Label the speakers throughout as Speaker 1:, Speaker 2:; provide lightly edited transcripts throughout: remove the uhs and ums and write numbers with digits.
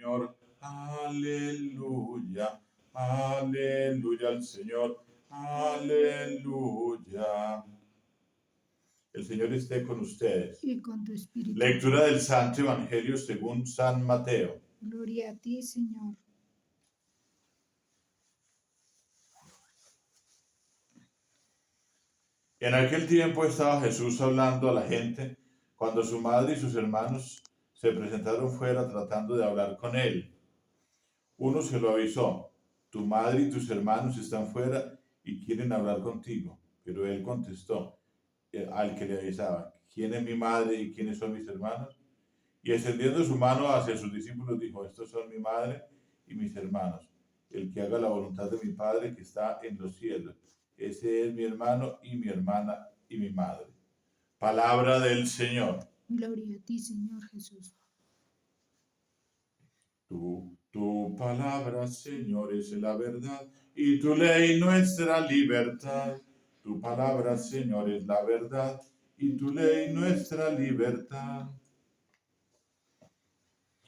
Speaker 1: Señor. Aleluya, aleluya al Señor. Aleluya. El Señor esté con ustedes.
Speaker 2: Y con tu espíritu.
Speaker 1: Lectura del Santo Evangelio según San Mateo.
Speaker 2: Gloria a ti, Señor.
Speaker 1: En aquel tiempo estaba Jesús hablando a la gente cuando su madre y sus hermanos se presentaron fuera tratando de hablar con él. Uno se lo avisó: tu madre y tus hermanos están fuera y quieren hablar contigo. Pero él contestó al que le avisaba: ¿quién es mi madre y quiénes son mis hermanos? Y extendiendo su mano hacia sus discípulos dijo: estos son mi madre y mis hermanos. El que haga la voluntad de mi Padre que está en los cielos, ese es mi hermano y mi hermana y mi madre. Palabra del Señor.
Speaker 2: Gloria a ti, Señor Jesús.
Speaker 1: Tu palabra, Señor, es la verdad, y tu ley nuestra libertad. Tu palabra, Señor, es la verdad, y tu ley nuestra libertad.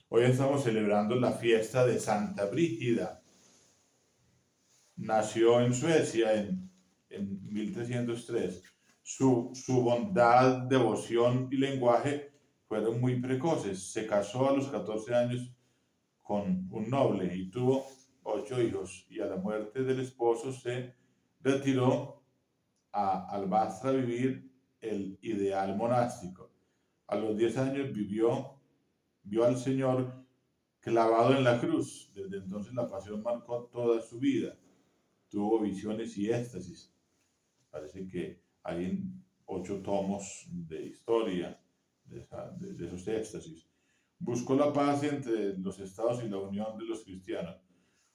Speaker 1: Hoy estamos celebrando la fiesta de Santa Brígida. Nació en Suecia en 1303. Su bondad, devoción y lenguaje fueron muy precoces. Se casó a los 14 años con un noble y tuvo 8 hijos, y a la muerte del esposo se retiró a Albastra a vivir el ideal monástico. A los 10 años vio al Señor clavado en la cruz. Desde entonces la pasión marcó toda su vida. Tuvo visiones y éxtasis. Parece que hay 8 tomos de historia de esos éxtasis. Buscó la paz entre los estados y la unión de los cristianos.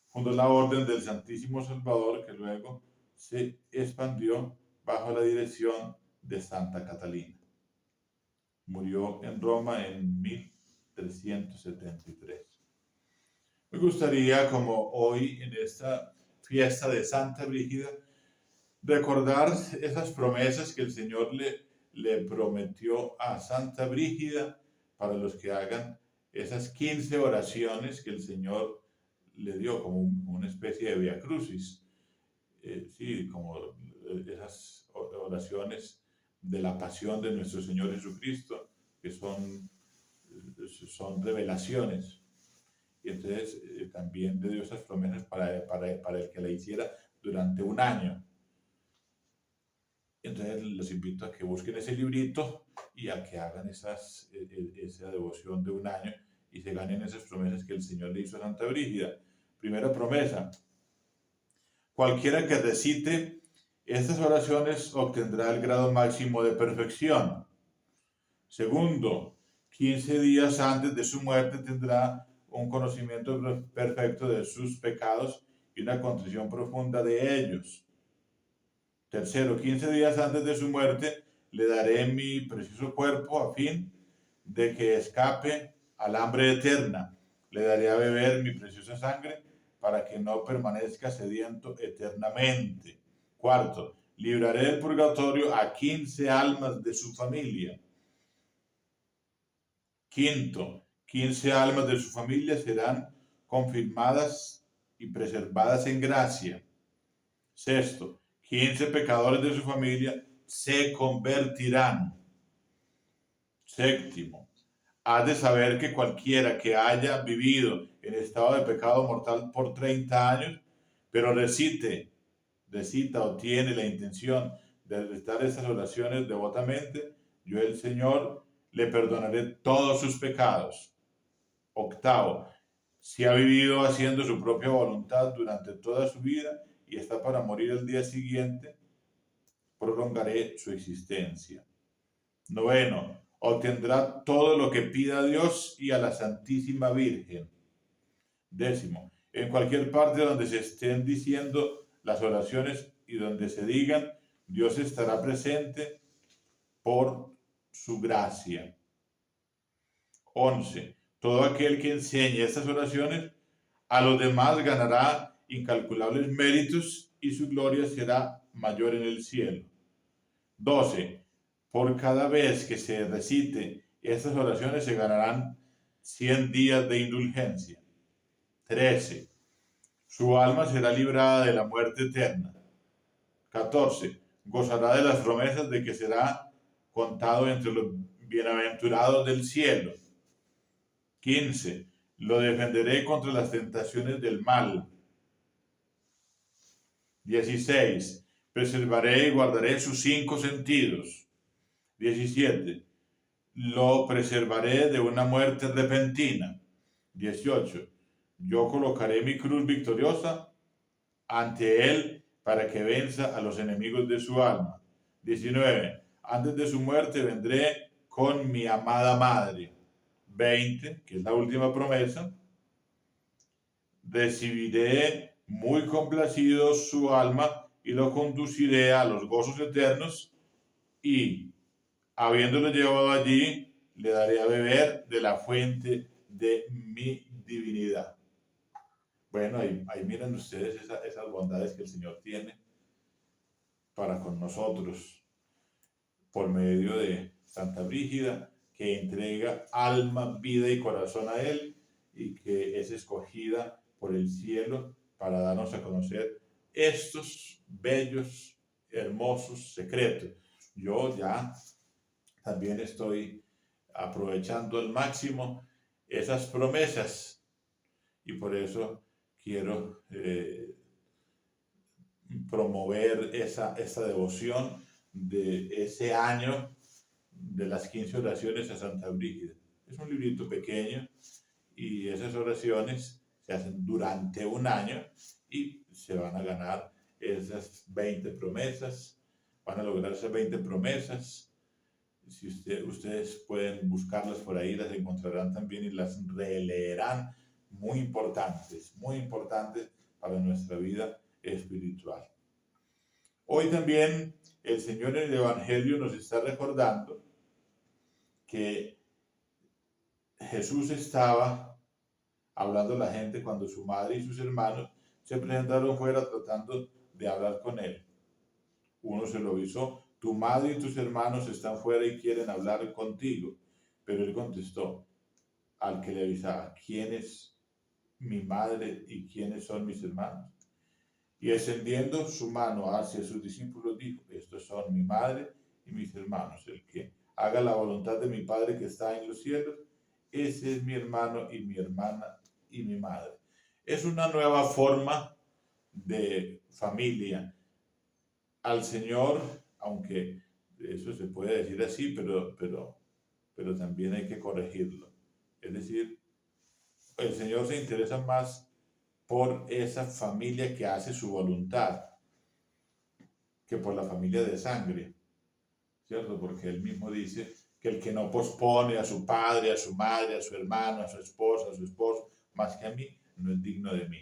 Speaker 1: Fundó la Orden del Santísimo Salvador, que luego se expandió bajo la dirección de Santa Catalina. Murió en Roma en 1373. Me gustaría, como hoy en esta fiesta de Santa Brígida, recordar esas promesas que el Señor le prometió a Santa Brígida para los que hagan esas 15 oraciones que el Señor le dio como una especie de Vía Crucis. Sí, como esas oraciones de la pasión de nuestro Señor Jesucristo, que son revelaciones. Y entonces también le dio esas promesas para el que la hiciera durante un año. Entonces los invito a que busquen ese librito y a que hagan esa devoción de un año y se ganen esas promesas que el Señor le hizo a Santa Brígida. Primera promesa: cualquiera que recite estas oraciones obtendrá el grado máximo de perfección. Segundo, 15 días antes de su muerte tendrá un conocimiento perfecto de sus pecados y una contrición profunda de ellos. Tercero, 15 días antes de su muerte le daré mi precioso cuerpo a fin de que escape al hambre eterna. Le daré a beber mi preciosa sangre para que no permanezca sediento eternamente. Cuarto, libraré del purgatorio a 15 almas de su familia. Quinto, 15 almas de su familia serán confirmadas y preservadas en gracia. Sexto, 15 pecadores de su familia se convertirán. Séptimo, has de saber que cualquiera que haya vivido en estado de pecado mortal por 30 años, pero recita o tiene la intención de recitar esas oraciones devotamente, yo el Señor le perdonaré todos sus pecados. Octavo, si ha vivido haciendo su propia voluntad durante toda su vida y está para morir el día siguiente, prolongaré su existencia. Noveno, obtendrá todo lo que pida a Dios y a la Santísima Virgen. Décimo, en cualquier parte donde se estén diciendo las oraciones y donde se digan, Dios estará presente por su gracia. 11. Todo aquel que enseñe estas oraciones a los demás ganará incalculables méritos y su gloria será mayor en el cielo. 12. Por cada vez que se recite estas oraciones se ganarán 100 días de indulgencia. 13. Su alma será librada de la muerte eterna. 14. Gozará de las promesas de que será contado entre los bienaventurados del cielo. 15. Lo defenderé contra las tentaciones del mal. 16. Preservaré y guardaré sus 5 sentidos. 17. Lo preservaré de una muerte repentina. 18. Yo colocaré mi cruz victoriosa ante él para que venza a los enemigos de su alma. 19. Antes de su muerte vendré con mi amada madre. 20, que es la última promesa. Recibiré muy complacido su alma y lo conduciré a los gozos eternos y, habiéndolo llevado allí, le daré a beber de la fuente de mi divinidad. Bueno, ahí miran ustedes esas bondades que el Señor tiene para con nosotros por medio de Santa Brígida, que entrega alma, vida y corazón a Él y que es escogida por el cielo para darnos a conocer estos bellos, hermosos secretos. Yo ya también estoy aprovechando al máximo esas promesas y por eso quiero promover esa devoción de ese año de las 15 oraciones a Santa Brígida. Es un librito pequeño y esas oraciones se hacen durante un año y se van a ganar esas 20 promesas, van a lograr esas 20 promesas. Si ustedes pueden buscarlas por ahí, las encontrarán también y las releerán, muy importantes para nuestra vida espiritual. Hoy también el Señor en el Evangelio nos está recordando que Jesús estaba hablando a la gente cuando su madre y sus hermanos se presentaron fuera tratando de hablar con él. Uno se lo avisó: tu madre y tus hermanos están fuera y quieren hablar contigo. Pero él contestó al que le avisaba: ¿quién es mi madre y quiénes son mis hermanos? Y extendiendo su mano hacia sus discípulos dijo: estos son mi madre y mis hermanos. El que haga la voluntad de mi Padre que está en los cielos, ese es mi hermano y mi hermana y mi madre. Es una nueva forma de familia. Al Señor, aunque eso se puede decir así, pero también hay que corregirlo. Es decir, el Señor se interesa más por esa familia que hace su voluntad que por la familia de sangre, ¿cierto? Porque él mismo dice que el que no pospone a su padre, a su madre, a su hermano, a su esposa, a su esposo, más que a mí, no es digno de mí.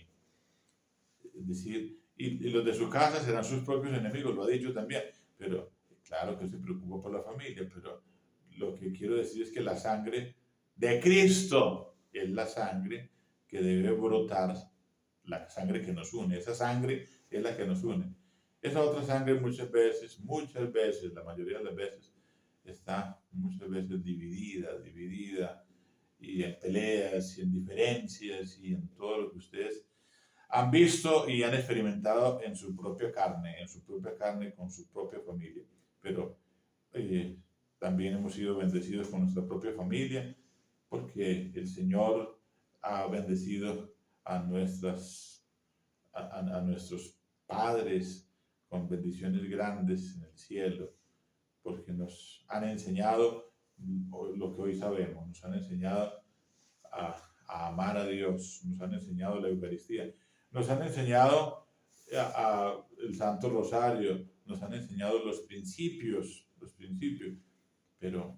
Speaker 1: Es decir, y los de su casa serán sus propios enemigos, lo ha dicho también, pero claro que se preocupa por la familia, pero lo que quiero decir es que la sangre de Cristo es la sangre que debe brotar, la sangre que nos une, esa sangre es la que nos une. Esa otra sangre muchas veces, la mayoría de las veces, está muchas veces dividida, y en peleas, y en diferencias, y en todo lo que ustedes han visto y han experimentado en su propia carne con su propia familia. Pero también hemos sido bendecidos con nuestra propia familia, porque el Señor ha bendecido a nuestros padres con bendiciones grandes en el cielo, porque nos han enseñado lo que hoy sabemos, nos han enseñado a amar a Dios, nos han enseñado la Eucaristía, nos han enseñado el Santo Rosario, nos han enseñado los principios, pero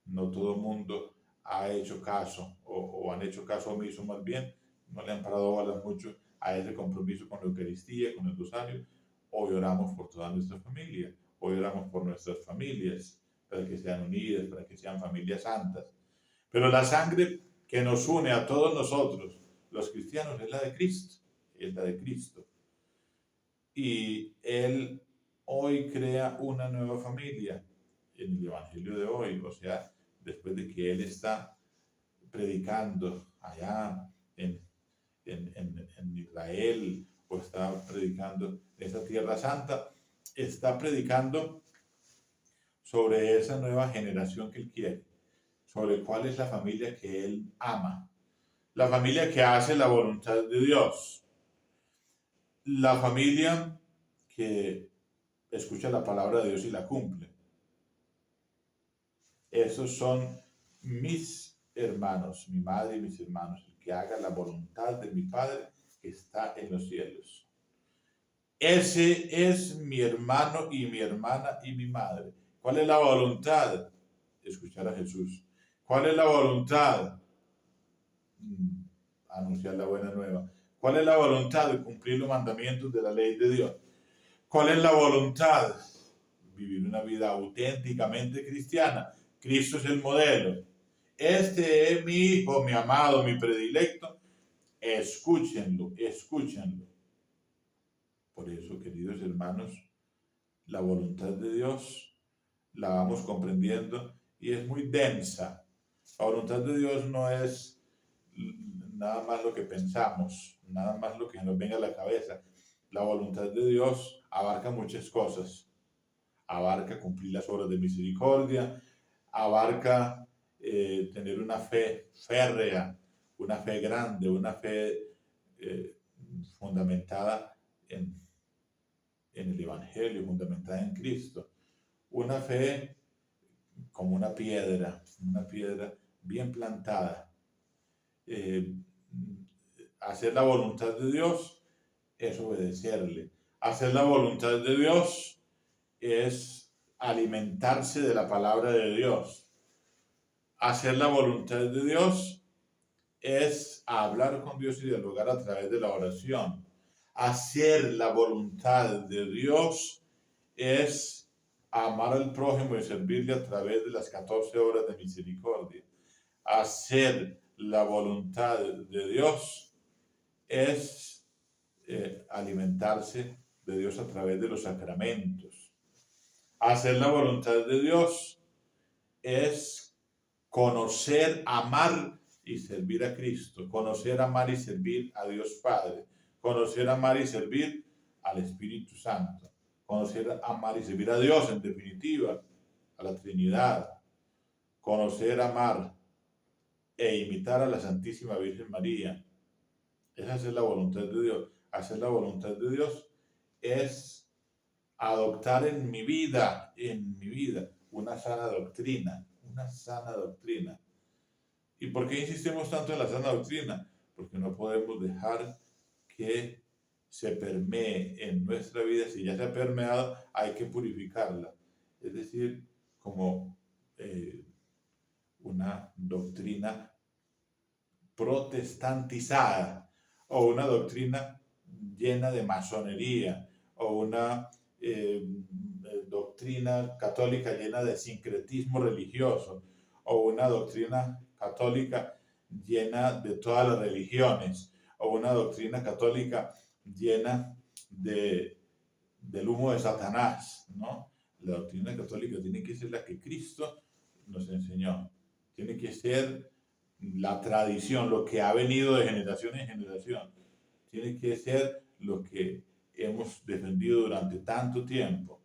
Speaker 1: no todo el mundo ha hecho caso o han hecho caso omiso, más bien no le han parado bolas mucho a ese compromiso con la Eucaristía, con el Rosario. Hoy oramos por toda nuestra familia, hoy oramos por nuestras familias, para que sean unidas, para que sean familias santas. Pero la sangre que nos une a todos nosotros, los cristianos, es la de Cristo. Y Él hoy crea una nueva familia en el Evangelio de hoy, o sea, después de que Él está predicando allá en Israel, o está predicando en esa tierra santa, está predicando sobre esa nueva generación que él quiere, sobre cuál es la familia que él ama, la familia que hace la voluntad de Dios, la familia que escucha la palabra de Dios y la cumple. Esos son mis hermanos, mi madre y mis hermanos, el que haga la voluntad de mi Padre que está en los cielos. Ese es mi hermano y mi hermana y mi madre. ¿Cuál es la voluntad? Escuchar a Jesús. ¿Cuál es la voluntad? Anunciar la buena nueva. ¿Cuál es la voluntad? De cumplir los mandamientos de la ley de Dios. ¿Cuál es la voluntad? Vivir una vida auténticamente cristiana. Cristo es el modelo. Este es mi hijo, mi amado, mi predilecto. Escúchenlo, escúchenlo. Por eso, queridos hermanos, la voluntad de Dios la vamos comprendiendo y es muy densa. La voluntad de Dios no es nada más lo que pensamos, nada más lo que nos venga a la cabeza. La voluntad de Dios abarca muchas cosas. Abarca cumplir las obras de misericordia, abarca tener una fe férrea, una fe grande, una fe fundamentada en el Evangelio, fundamentada en Cristo. Una fe como una piedra bien plantada. Hacer la voluntad de Dios es obedecerle. Hacer la voluntad de Dios es alimentarse de la palabra de Dios. Hacer la voluntad de Dios es hablar con Dios y dialogar a través de la oración. Hacer la voluntad de Dios es amar al prójimo y servirle a través de las 14 horas de misericordia. Hacer la voluntad de Dios es alimentarse de Dios a través de los sacramentos. Hacer la voluntad de Dios es conocer, amar y servir a Cristo, conocer, amar y servir a Dios Padre, conocer, amar y servir al Espíritu Santo, conocer, amar y servir a Dios en definitiva, a la Trinidad, conocer, amar e imitar a la Santísima Virgen María. Es hacer la voluntad de Dios. Hacer la voluntad de Dios es adoptar en mi vida, una sana doctrina, una sana doctrina. ¿Y por qué insistimos tanto en la sana doctrina? Porque no podemos dejar que se permee en nuestra vida. Si ya se ha permeado, hay que purificarla. Es decir, como una doctrina protestantizada o una doctrina llena de masonería o una doctrina católica llena de sincretismo religioso o una doctrina católica llena de todas las religiones o una doctrina católica llena del humo de Satanás, ¿no? La doctrina católica tiene que ser la que Cristo nos enseñó. Tiene que ser la tradición, lo que ha venido de generación en generación. Tiene que ser lo que hemos defendido durante tanto tiempo.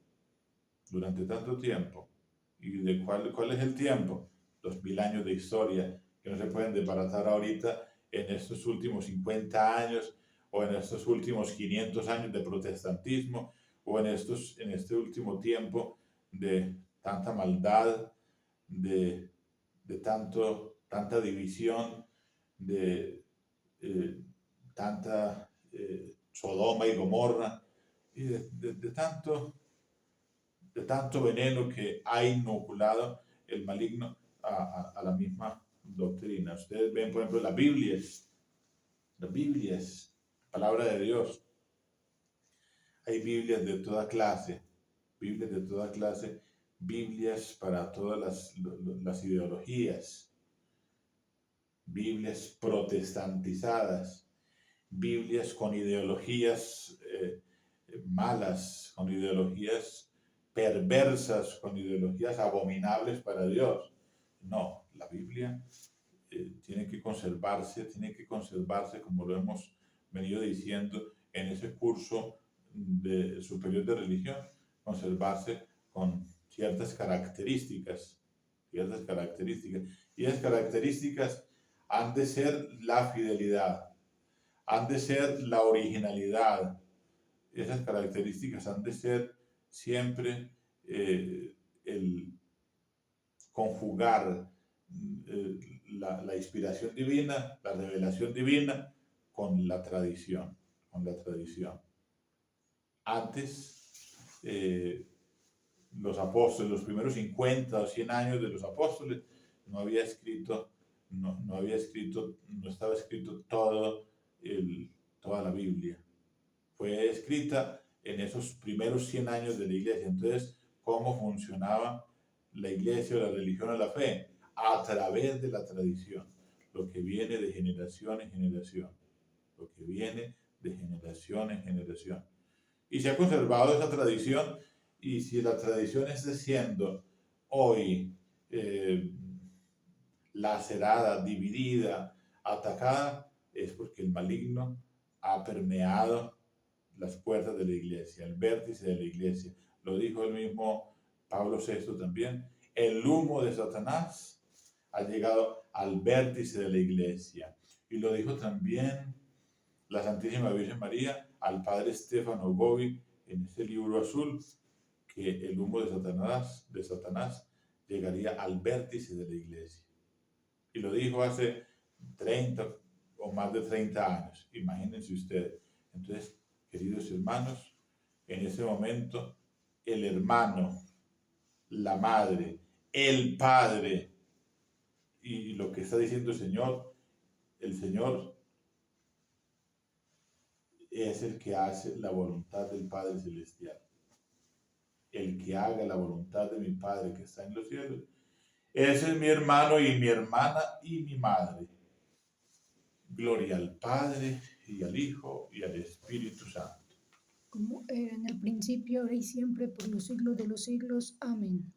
Speaker 1: ¿Y de cuál es el tiempo? 2000 años de historia que no se pueden desbaratar ahorita en estos últimos 50 años o en estos últimos 500 años de protestantismo o en este último tiempo de tanta maldad, de tanta división, de tanta Sodoma y Gomorra y de tanto veneno que ha inoculado el maligno a la misma doctrina. Ustedes ven, por ejemplo, las Biblias, palabra de Dios. Hay Biblias de toda clase, Biblias para todas las ideologías, Biblias protestantizadas, Biblias con ideologías malas, con ideologías perversas, con ideologías abominables para Dios. No, la Biblia tiene que conservarse, como lo hemos venido diciendo en ese curso superior de religión, conservarse con ciertas características. Y esas características han de ser la fidelidad, han de ser la originalidad. Esas características han de ser siempre el conjugar la inspiración divina, la revelación divina con la tradición, Antes, los apóstoles, los primeros 50 o 100 años de los apóstoles, no estaba escrito toda la Biblia. Fue escrita en esos primeros 100 años de la iglesia. Entonces, ¿cómo funcionaba la iglesia o la religión o la fe? A través de la tradición, lo que viene de generación en generación, Y se ha conservado esa tradición, y si la tradición está siendo hoy lacerada, dividida, atacada, es porque el maligno ha permeado las puertas de la iglesia, el vértice de la iglesia. Lo dijo el mismo Pablo VI también. El humo de Satanás ha llegado al vértice de la iglesia. Y lo dijo también la Santísima Virgen María al padre Stefano Gobi en ese libro azul, que el humo de Satanás llegaría al vértice de la iglesia. Y lo dijo hace 30 o más de 30 años. Imagínense ustedes. Entonces, queridos hermanos, en ese momento, el hermano, la madre, el padre, y lo que está diciendo el Señor es el que hace la voluntad del Padre Celestial. El que haga la voluntad de mi Padre que está en los cielos. Ese es mi hermano y mi hermana y mi madre. Gloria al Padre y al Hijo y al Espíritu Santo.
Speaker 2: Como era en el principio, ahora y siempre, por los siglos de los siglos. Amén.